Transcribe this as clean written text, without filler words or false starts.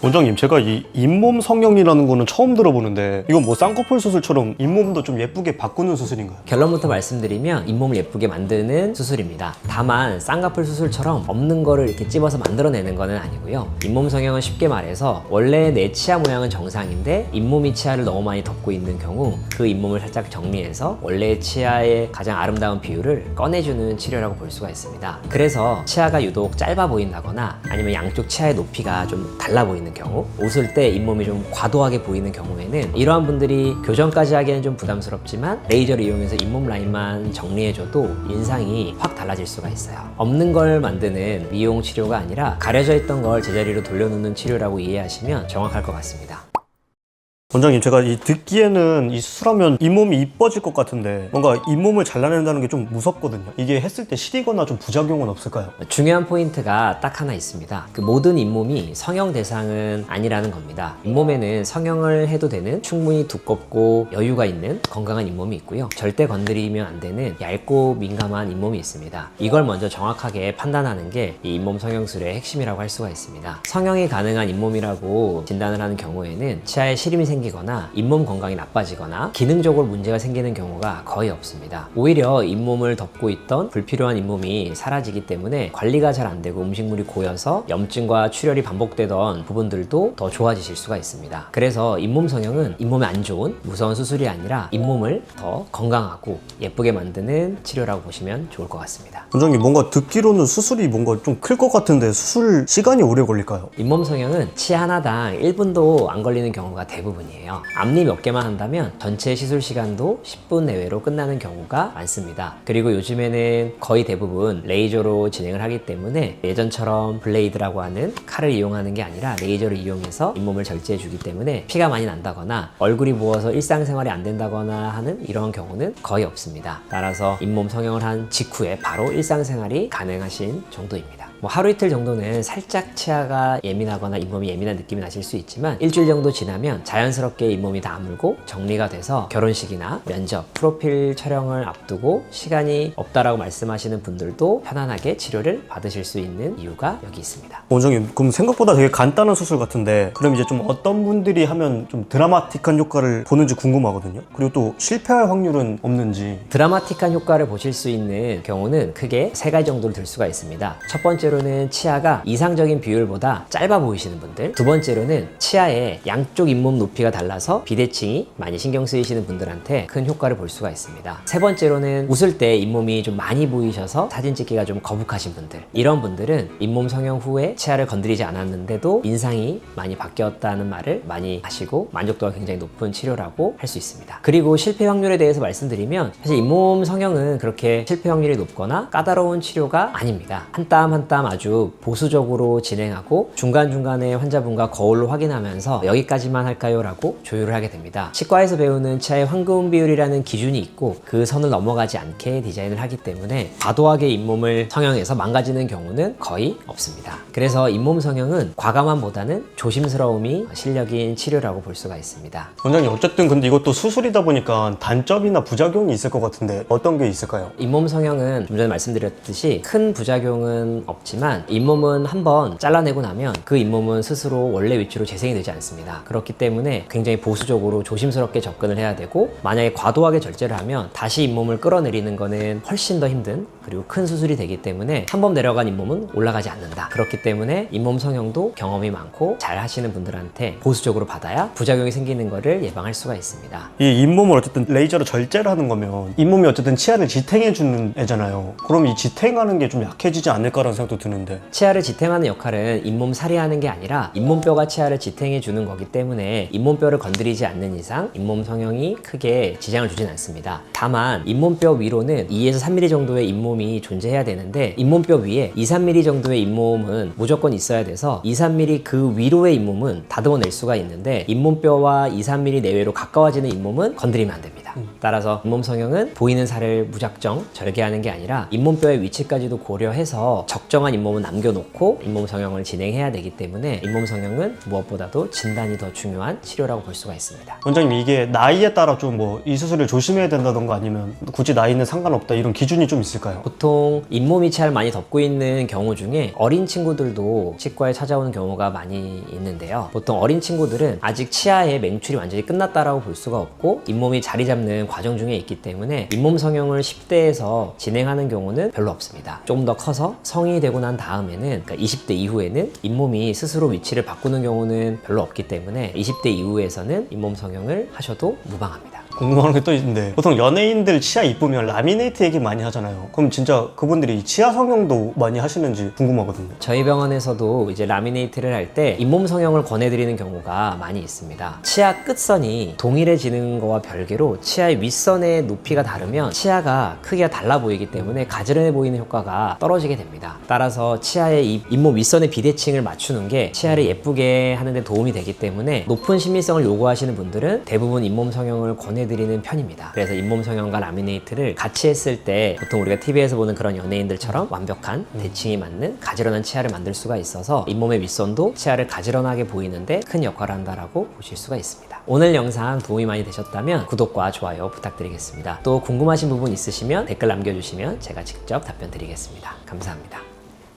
원장님, 제가 이 잇몸 성형이라는 거는 처음 들어보는데 이건 뭐 쌍꺼풀 수술처럼 잇몸도 좀 예쁘게 바꾸는 수술인가요? 결론부터 말씀드리면 잇몸을 예쁘게 만드는 수술입니다. 다만 쌍꺼풀 수술처럼 없는 거를 이렇게 찝어서 만들어내는 거는 아니고요. 잇몸 성형은 쉽게 말해서 원래 내 치아 모양은 정상인데 잇몸이 치아를 너무 많이 덮고 있는 경우 그 잇몸을 살짝 정리해서 원래의 치아의 가장 아름다운 비율을 꺼내주는 치료라고 볼 수가 있습니다. 그래서 치아가 유독 짧아 보인다거나 아니면 양쪽 치아의 높이가 좀 달라 보이는 경우, 웃을 때 잇몸이 좀 과도하게 보이는 경우에는 이러한 분들이 교정까지 하기에는 좀 부담스럽지만 레이저를 이용해서 잇몸 라인만 정리해줘도 인상이 확 달라질 수가 있어요. 없는 걸 만드는 미용 치료가 아니라 가려져 있던 걸 제자리로 돌려놓는 치료라고 이해하시면 정확할 것 같습니다. 원장님, 제가 듣기에는 이 수술하면 잇몸이 이뻐질 것 같은데 뭔가 잇몸을 잘라낸다는 게 좀 무섭거든요. 이게 했을 때 시리거나 좀 부작용은 없을까요? 중요한 포인트가 딱 하나 있습니다. 그 모든 잇몸이 성형 대상은 아니라는 겁니다. 잇몸에는 성형을 해도 되는 충분히 두껍고 여유가 있는 건강한 잇몸이 있고요. 절대 건드리면 안 되는 얇고 민감한 잇몸이 있습니다. 이걸 먼저 정확하게 판단하는 게 이 잇몸 성형술의 핵심이라고 할 수가 있습니다. 성형이 가능한 잇몸이라고 진단을 하는 경우에는 치아에 시림이 생기거나 잇몸 건강이 나빠지거나 기능적으로 문제가 생기는 경우가 거의 없습니다. 오히려 잇몸을 덮고 있던 불필요한 잇몸이 사라지기 때문에 관리가 잘 안 되고 음식물이 고여서 염증과 출혈이 반복되던 부분들도 더 좋아지실 수가 있습니다. 그래서 잇몸 성형은 잇몸에 안 좋은 무서운 수술이 아니라 잇몸을 더 건강하고 예쁘게 만드는 치료라고 보시면 좋을 것 같습니다. 원장님, 뭔가 듣기로는 수술이 뭔가 좀 클 것 같은데 수술 시간이 오래 걸릴까요? 잇몸 성형은 치아 하나당 1분도 안 걸리는 경우가 대부분이에요. 앞니 몇 개만 한다면 전체 시술 시간도 10분 내외로 끝나는 경우가 많습니다. 그리고 요즘에는 거의 대부분 레이저로 진행을 하기 때문에 예전처럼 블레이드라고 하는 칼을 이용하는 게 아니라 레이저를 이용해서 잇몸을 절제해 주기 때문에 피가 많이 난다거나 얼굴이 부어서 일상생활이 안 된다거나 하는 이런 경우는 거의 없습니다. 따라서 잇몸 성형을 한 직후에 바로 일상생활이 가능하신 정도입니다. 하루 이틀 정도는 살짝 치아가 예민하거나 잇몸이 예민한 느낌이 나실 수 있지만 일주일 정도 지나면 자연스럽게 잇몸이 다 아물고 정리가 돼서 결혼식이나 면접, 프로필 촬영을 앞두고 시간이 없다라고 말씀하시는 분들도 편안하게 치료를 받으실 수 있는 이유가 여기 있습니다. 원장님, 그럼 생각보다 되게 간단한 수술 같은데 그럼 이제 좀 어떤 분들이 하면 좀 드라마틱한 효과를 보는지 궁금하거든요. 그리고 또 실패할 확률은 없는지. 드라마틱한 효과를 보실 수 있는 경우는 크게 세 가지 정도를 들 수가 있습니다. 첫 번째로는 치아가 이상적인 비율보다 짧아 보이시는 분들, 두 번째로는 치아의 양쪽 잇몸 높이가 달라서 비대칭이 많이 신경 쓰이시는 분들한테 큰 효과를 볼 수가 있습니다. 세 번째로는 웃을 때 잇몸이 좀 많이 보이셔서 사진 찍기가 좀 거북하신 분들, 이런 분들은 잇몸 성형 후에 치아를 건드리지 않았는데도 인상이 많이 바뀌었다는 말을 많이 하시고 만족도가 굉장히 높은 치료라고 할 수 있습니다. 그리고 실패 확률에 대해서 말씀드리면 사실 잇몸 성형은 그렇게 실패 확률이 높거나 까다로운 치료가 아닙니다. 한 땀 한 땀 아주 보수적으로 진행하고 중간중간에 환자분과 거울로 확인하면서 여기까지만 할까요? 라고 조율을 하게 됩니다. 치과에서 배우는 치아의 황금 비율이라는 기준이 있고 그 선을 넘어가지 않게 디자인을 하기 때문에 과도하게 잇몸을 성형해서 망가지는 경우는 거의 없습니다. 그래서 잇몸 성형은 과감함보다는 조심스러움이 실력인 치료라고 볼 수가 있습니다. 원장님, 어쨌든 근데 이것도 수술이다 보니까 단점이나 부작용이 있을 것 같은데 어떤 게 있을까요? 잇몸 성형은 좀 전에 말씀드렸듯이 큰 부작용은 없지만 잇몸은 한번 잘라내고 나면 그 잇몸은 스스로 원래 위치로 재생이 되지 않습니다. 그렇기 때문에 굉장히 보수적으로 조심스럽게 접근을 해야 되고 만약에 과도하게 절제를 하면 다시 잇몸을 끌어내리는 거는 훨씬 더 힘든 그리고 큰 수술이 되기 때문에 한 번 내려간 잇몸은 올라가지 않는다. 그렇기 때문에 잇몸 성형도 경험이 많고 잘 하시는 분들한테 보수적으로 받아야 부작용이 생기는 거를 예방할 수가 있습니다. 이 잇몸을 어쨌든 레이저로 절제를 하는 거면 잇몸이 어쨌든 치아를 지탱해주는 애잖아요. 그럼 이 지탱하는 게 좀 약해지지 않을까라는 생각도 드는데. 치아를 지탱하는 역할은 잇몸 살이 하는 게 아니라 잇몸뼈가 치아를 지탱해 주는 거기 때문에 잇몸뼈를 건드리지 않는 이상 잇몸 성형이 크게 지장을 주진 않습니다. 다만 잇몸뼈 위로는 2에서 3mm 정도의 잇몸이 존재해야 되는데 잇몸뼈 위에 2, 3mm 정도의 잇몸은 무조건 있어야 돼서 2, 3mm 그 위로의 잇몸은 다듬어낼 수가 있는데 잇몸뼈와 2, 3mm 내외로 가까워지는 잇몸은 건드리면 안 됩니다. 따라서 잇몸 성형은 보이는 살을 무작정 절개하는 게 아니라 잇몸뼈의 위치까지도 고려해서 적정한 잇몸은 남겨놓고 잇몸 성형을 진행해야 되기 때문에 잇몸 성형은 무엇보다도 진단이 더 중요한 치료라고 볼 수가 있습니다. 원장님, 이게 나이에 따라 좀 뭐 이 수술을 조심해야 된다던가 아니면 굳이 나이는 상관없다 이런 기준이 좀 있을까요? 보통 잇몸이 치아를 많이 덮고 있는 경우 중에 어린 친구들도 치과에 찾아오는 경우가 많이 있는데요. 보통 어린 친구들은 아직 치아의 맹출이 완전히 끝났다라고 볼 수가 없고 잇몸이 자리 잡는 과정 중에 있기 때문에 잇몸 성형을 10대에서 진행하는 경우는 별로 없습니다. 조금 더 커서 성인이 되고 난 다음에는, 그러니까 20대 이후에는 잇몸이 스스로 위치를 바꾸는 경우는 별로 없기 때문에 20대 이후에서는 잇몸 성형을 하셔도 무방합니다. 궁금한 게 또 있는데, 보통 연예인들 치아 이쁘면 라미네이트 얘기 많이 하잖아요. 그럼 진짜 그분들이 치아 성형도 많이 하시는지 궁금하거든요. 저희 병원에서도 이제 라미네이트를 할 때 잇몸 성형을 권해드리는 경우가 많이 있습니다. 치아 끝선이 동일해지는 거와 별개로 치아의 윗선의 높이가 다르면 치아가 크기가 달라 보이기 때문에 가지런해 보이는 효과가 떨어지게 됩니다. 따라서 치아의 잇몸 윗선의 비대칭을 맞추는 게 치아를 예쁘게 하는 데 도움이 되기 때문에 높은 신미성을 요구하시는 분들은 대부분 잇몸 성형을 권해드리는 편입니다. 그래서 잇몸 성형과 라미네이트를 같이 했을 때 보통 우리가 TV에서 보는 그런 연예인들처럼 완벽한 대칭이 맞는 가지런한 치아를 만들 수가 있어서 잇몸의 윗선도 치아를 가지런하게 보이는데 큰 역할을 한다라고 보실 수가 있습니다. 오늘 영상 도움이 많이 되셨다면 구독과 좋아요 부탁드리겠습니다. 또 궁금하신 부분 있으시면 댓글 남겨주시면 제가 직접 답변 드리겠습니다. 감사합니다.